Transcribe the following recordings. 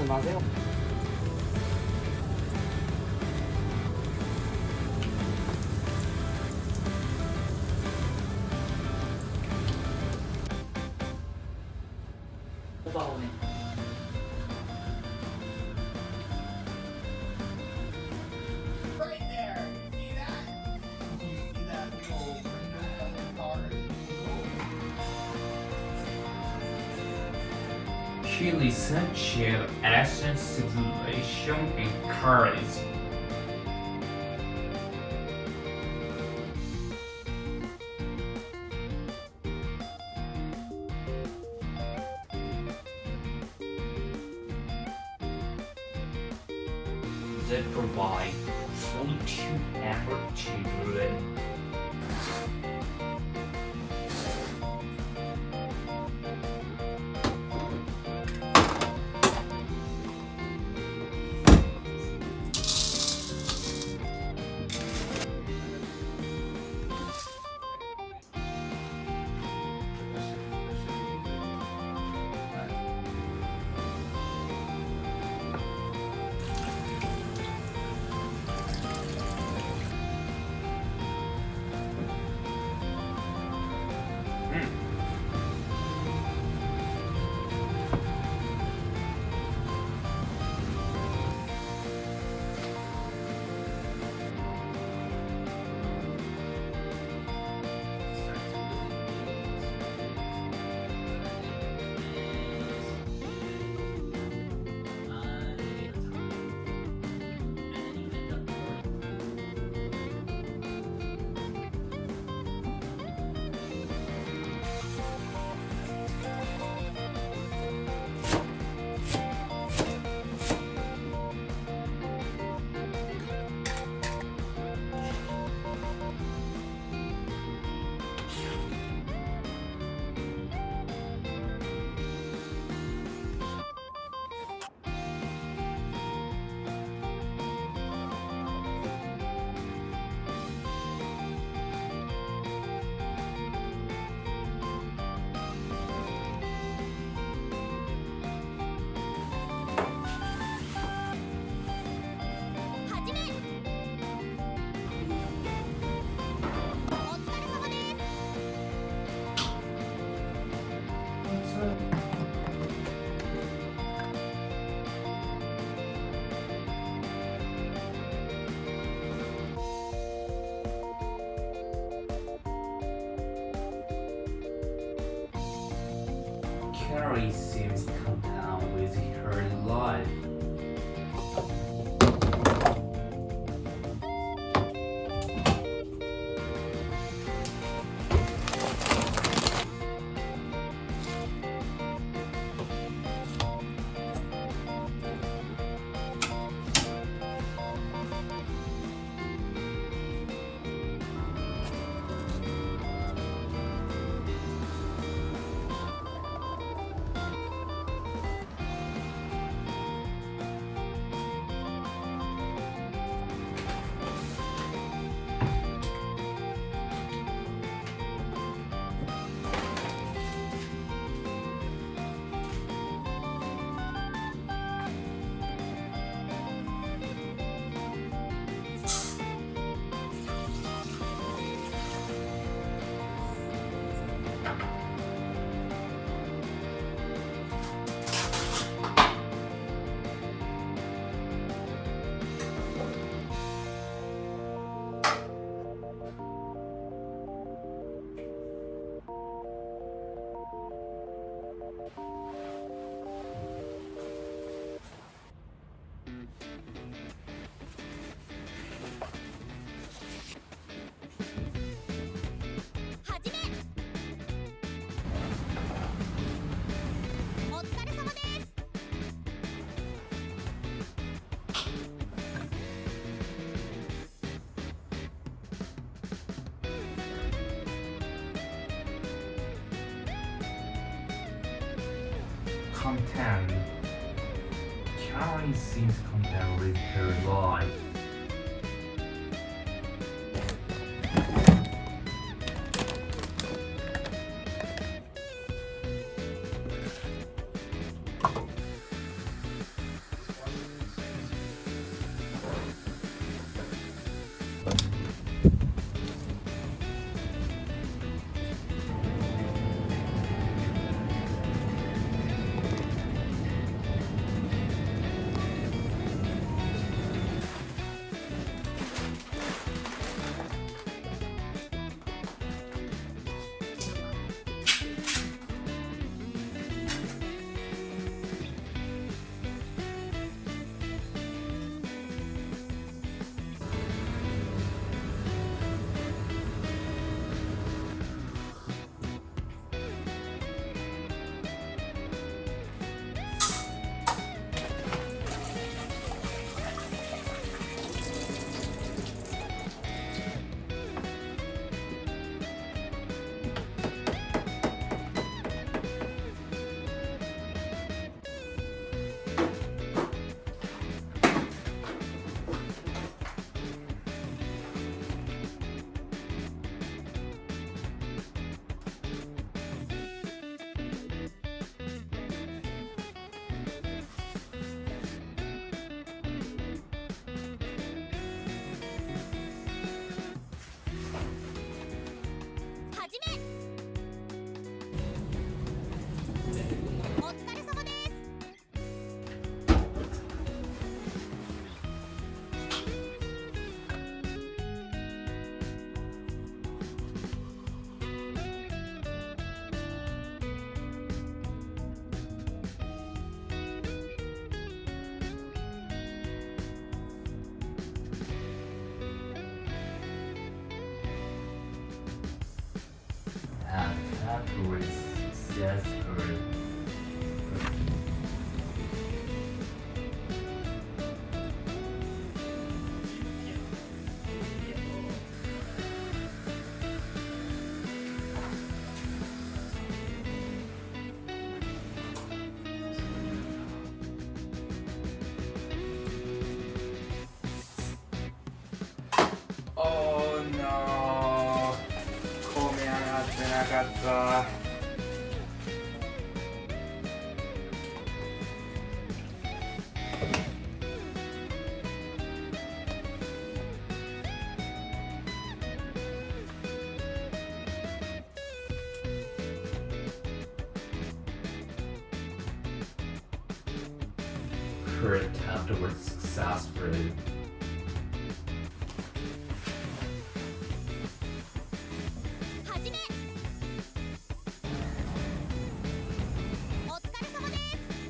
말씀하세요. 뽑아오네. Right there. You see that? You see that little window on the car? He researched action simulation in cars. They provide food to our children. Carrie seems content with her life. Content. Carrie seems content with her life. content with successful. Oh no! 込み上がってなかった。Her attempt was successful. はじめお疲れ様です。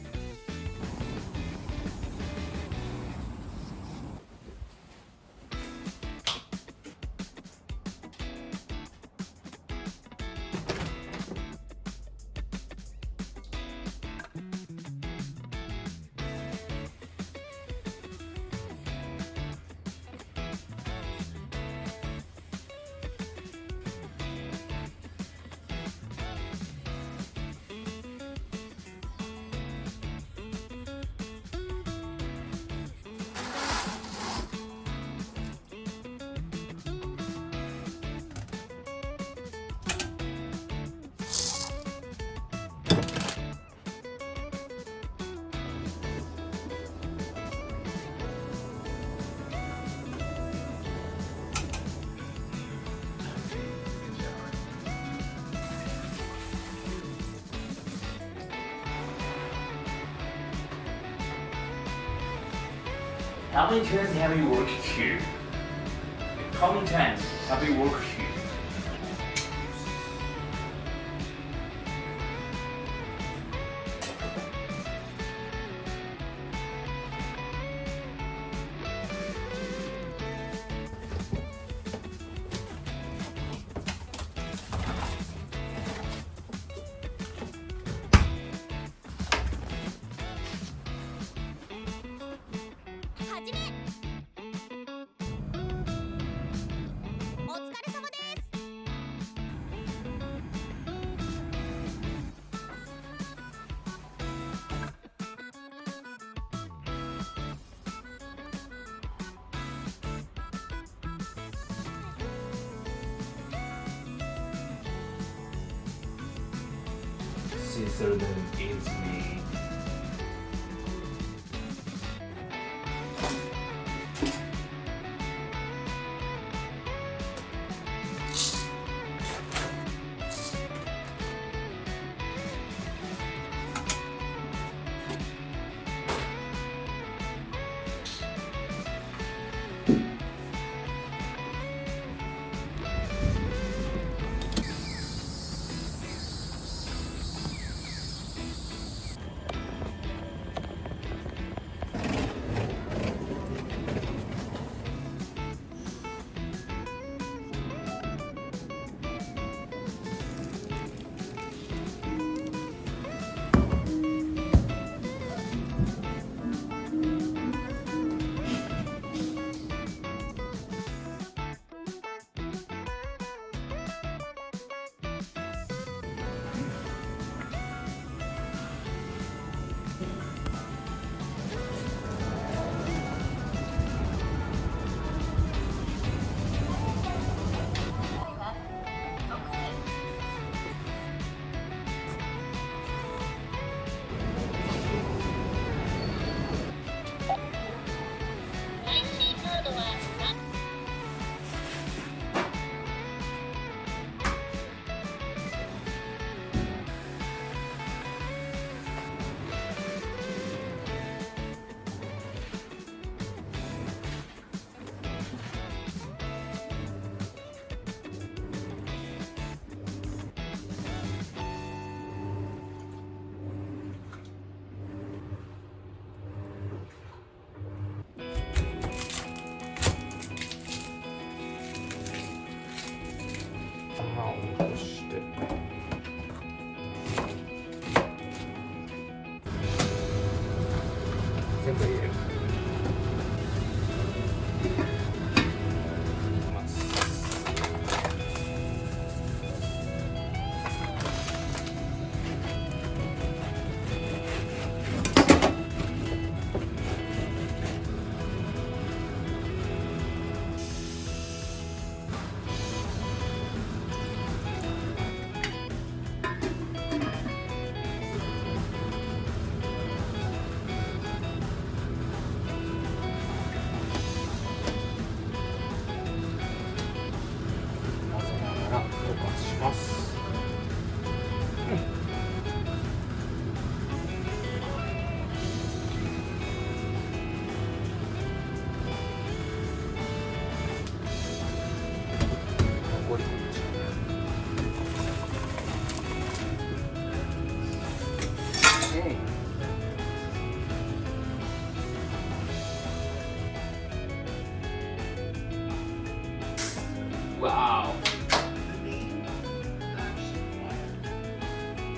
How many times have you worked here? How many times have you worked here? Sincerely, it's me. Oh, shit. Wow. The name Action Flyer. Arizona.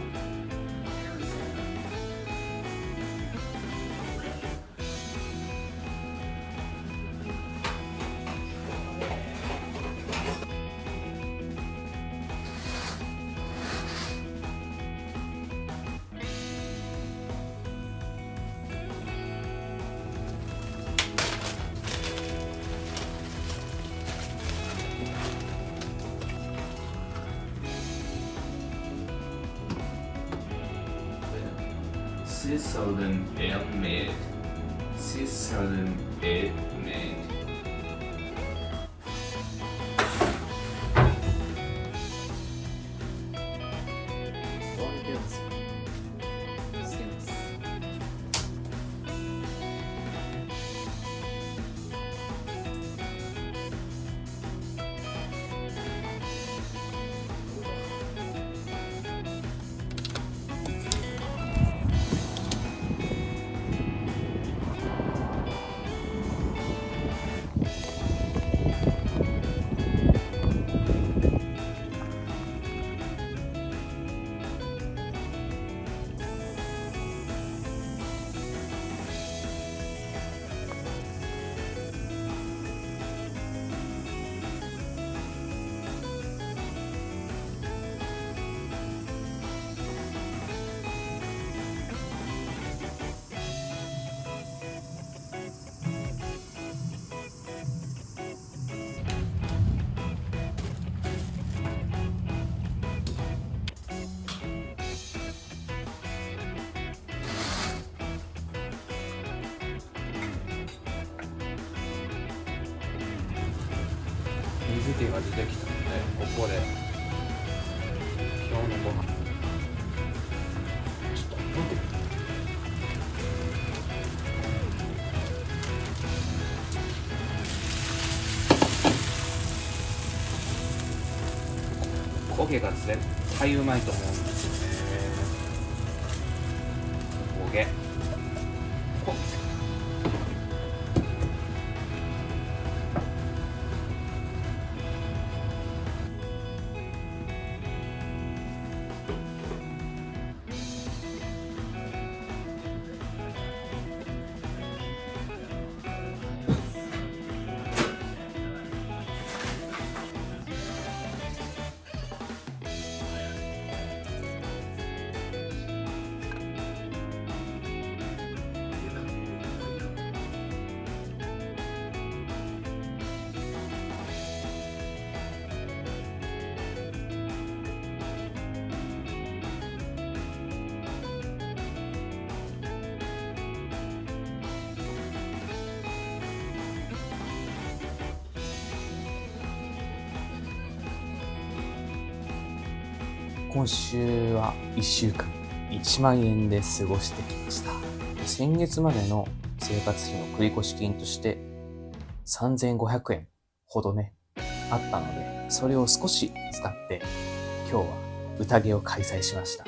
Switzerland airmaid. Switzerland airmaid.水気が出てきたので、ここで今日のご飯ちょっと待って。焦げが絶対うまいと思うんですよね。焦げ。今週は1週間1万円で過ごしてきました。先月までの生活費の繰越金として3500円ほどね、あったので、それを少し使って今日は宴を開催しました。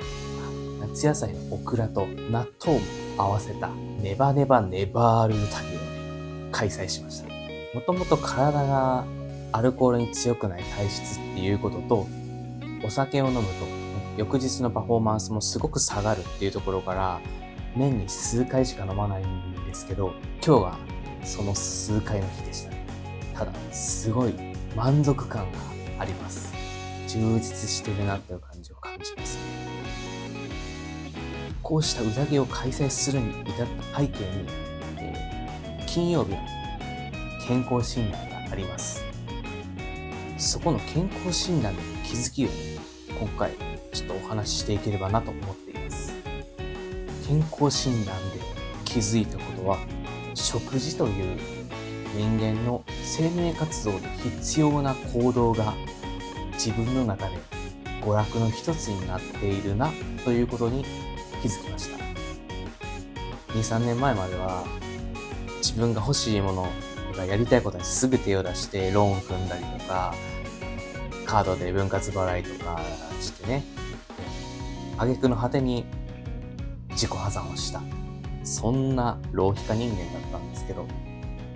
夏野菜のオクラと納豆も合わせたネバネバネバール宴をね、開催しました。もともと体がアルコールに強くない体質っていうことと、お酒を飲むと、翌日のパフォーマンスもすごく下がるっていうところから、年に数回しか飲まないんですけど、今日がその数回の日でしたね。ただ、すごい満足感があります。充実してるなっていう感じを感じますね。こうした宴を開催するに至った背景に、金曜日の健康診断があります。そこの健康診断での気づきを今回ちょっとお話ししていければなと思っています。健康診断で気づいたことは、食事という人間の生命活動で必要な行動が自分の中で娯楽の一つになっているなということに気づきました。2、3年前までは自分が欲しいものとかやりたいことにすぐ手を出してローン組んだりとか、カードで分割払いとかしてね、挙句の果てに自己破産をした。そんな浪費家人間だったんですけど、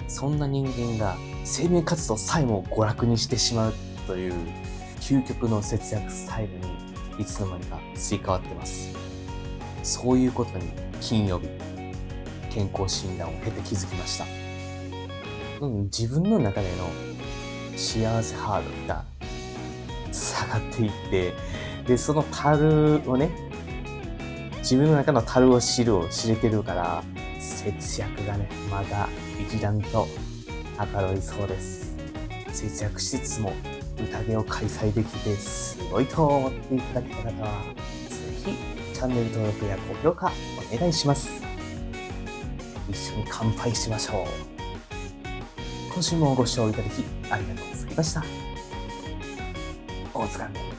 そんな人間が生命活動さえも娯楽にしてしまうっという究極の節約スタイルにいつの間にかすり替わってます。そういうことに金曜日、健康診断を経て気づきました。自分の中での幸せハードルが下がっていって、で、その樽をね、自分の中の樽を知れてるから、節約がね、まだ一段と明るいそうです。節約しつつも宴を開催できてすごいと思っていただけた方は、ぜひチャンネル登録や高評価お願いします。一緒に乾杯しましょう。今週もご視聴いただきありがとうございました。お疲れ様です。